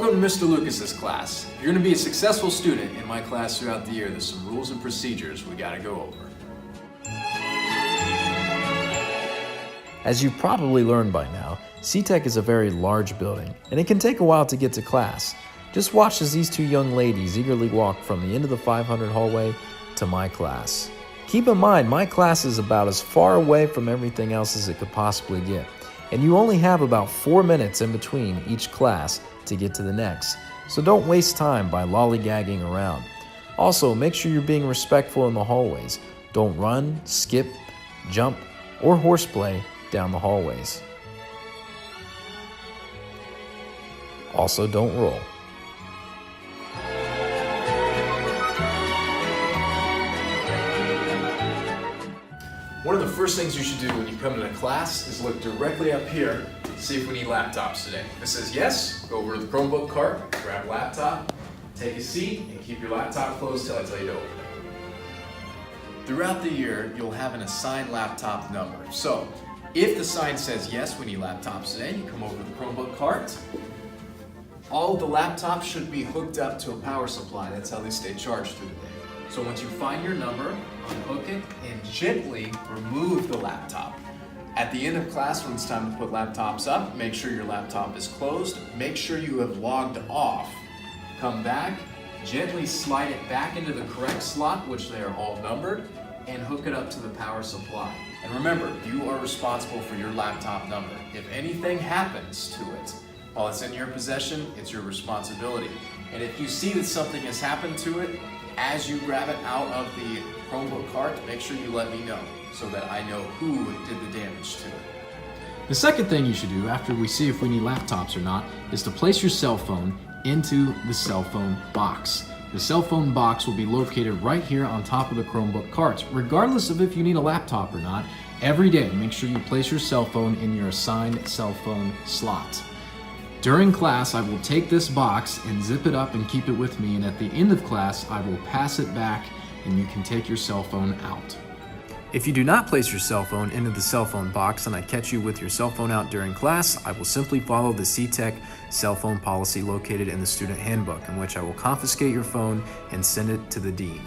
Welcome to Mr. Lucas's class. If you're going to be a successful student in my class throughout the year, there's some rules and procedures we got to go over. As you've probably learned by now, C-Tech is a very large building, and it can take a while to get to class. Just watch as these two young ladies eagerly walk from the end of the 500 hallway to my class. Keep in mind, my class is about as far away from everything else as it could possibly get, and you only have about 4 minutes in between each class to get to the next, so don't waste time by lollygagging around. Also, make sure you're being respectful in the hallways. Don't run, skip, jump, or horseplay down the hallways. Also, don't roll. One of the first things you should do when you come into class is look directly up here, see if we need laptops today. If it says yes, go over to the Chromebook cart, grab a laptop, take a seat, and keep your laptop closed till I tell you to open it. Throughout the year, you'll have an assigned laptop number. So, if the sign says yes, we need laptops today, you come over to the Chromebook cart. All of the laptops should be hooked up to a power supply. That's how they stay charged through the day. So once you find your number, unhook it and gently remove the laptop. At the end of class, when it's time to put laptops up, make sure your laptop is closed. Make sure you have logged off. Come back, gently slide it back into the correct slot, which they are all numbered, and hook it up to the power supply. And remember, you are responsible for your laptop number. If anything happens to it while it's in your possession, it's your responsibility. And if you see that something has happened to it, as you grab it out of the Chromebook cart, make sure you let me know so that I know who did the damage to it. The second thing you should do after we see if we need laptops or not is to place your cell phone into the cell phone box. The cell phone box will be located right here on top of the Chromebook carts. Regardless of if you need a laptop or not, every day make sure you place your cell phone in your assigned cell phone slot. During class, I will take this box and zip it up and keep it with me, and at the end of class, I will pass it back and you can take your cell phone out. If you do not place your cell phone into the cell phone box and I catch you with your cell phone out during class, I will simply follow the C-Tech cell phone policy located in the student handbook, in which I will confiscate your phone and send it to the dean.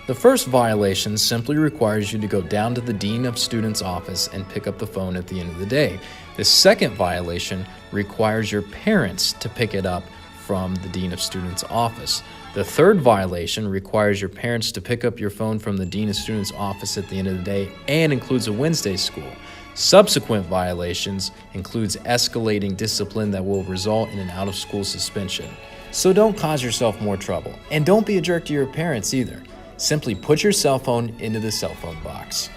The first violation simply requires you to go down to the Dean of Students' office and pick up the phone at the end of the day. The second violation requires your parents to pick it up from the Dean of Students' office. The third violation requires your parents to pick up your phone from the Dean of Students' office at the end of the day and includes a Wednesday school. Subsequent violations includes escalating discipline that will result in an out-of-school suspension. So don't cause yourself more trouble. And don't be a jerk to your parents either. Simply put your cell phone into the cell phone box.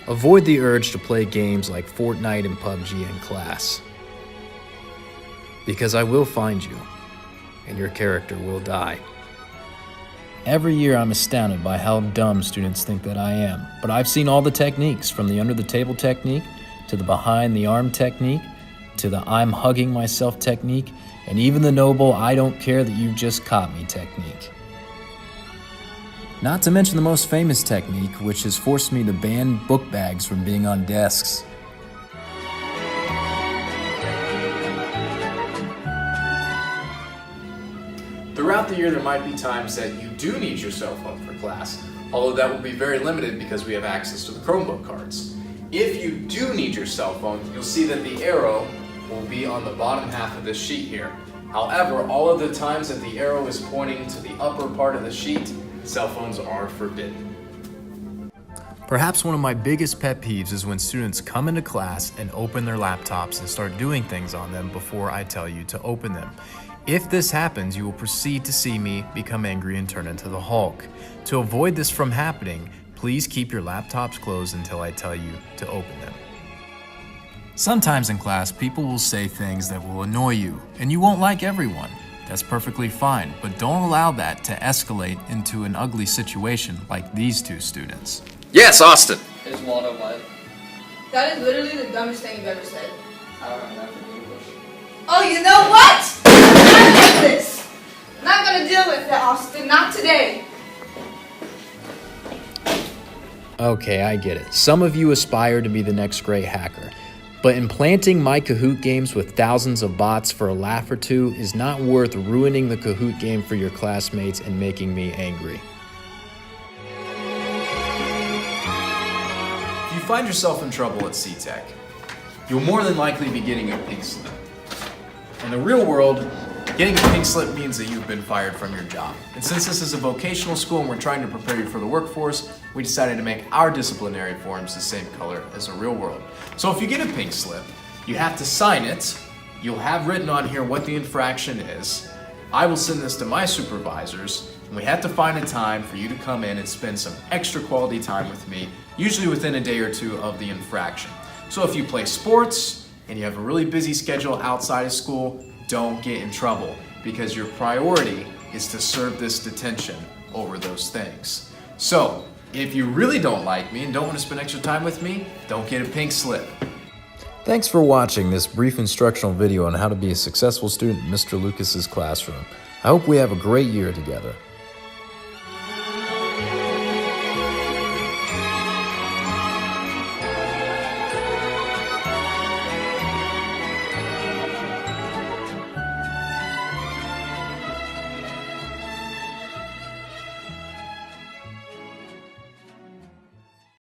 Avoid the urge to play games like Fortnite and PUBG in class, because I will find you, and your character will die. Every year I'm astounded by how dumb students think that I am, but I've seen all the techniques, from the under the table technique, to the behind the arm technique, to the I'm hugging myself technique, and even the noble I don't care that you just caught me technique. Not to mention the most famous technique, which has forced me to ban book bags from being on desks. Throughout the year, there might be times that you do need your cell phone for class, although that will be very limited because we have access to the Chromebook cards. If you do need your cell phone, you'll see that the arrow will be on the bottom half of this sheet here. However, all of the times that the arrow is pointing to the upper part of the sheet, cell phones are forbidden. Perhaps one of my biggest pet peeves is when students come into class and open their laptops and start doing things on them before I tell you to open them. If this happens, you will proceed to see me become angry and turn into the Hulk. To avoid this from happening, please keep your laptops closed until I tell you to open them. Sometimes in class, people will say things that will annoy you, and you won't like everyone. That's perfectly fine, but don't allow that to escalate into an ugly situation like these two students. Yes, Austin! Is Waldo what? That is literally the dumbest thing you've ever said. I don't know for English. Oh, you know what? I'm not with this. I'm not gonna deal with it, Austin. Not today. Okay, I get it. Some of you aspire to be the next great hacker. But implanting my Kahoot games with thousands of bots for a laugh or two is not worth ruining the Kahoot game for your classmates and making me angry. If you find yourself in trouble at CTEC, you'll more than likely be getting a pink slip. In the real world, getting a pink slip means that you've been fired from your job. And since this is a vocational school and we're trying to prepare you for the workforce, we decided to make our disciplinary forms the same color as the real world. So if you get a pink slip, you have to sign it. You'll have written on here what the infraction is. I will send this to my supervisors, and we have to find a time for you to come in and spend some extra quality time with me, usually within a day or two of the infraction. So if you play sports and you have a really busy schedule outside of school, don't get in trouble, because your priority is to serve this detention over those things. So if you really don't like me and don't want to spend extra time with me, don't get a pink slip. Thanks for watching this brief instructional video on how to be a successful student in Mr. Lucas's classroom. I hope we have a great year together.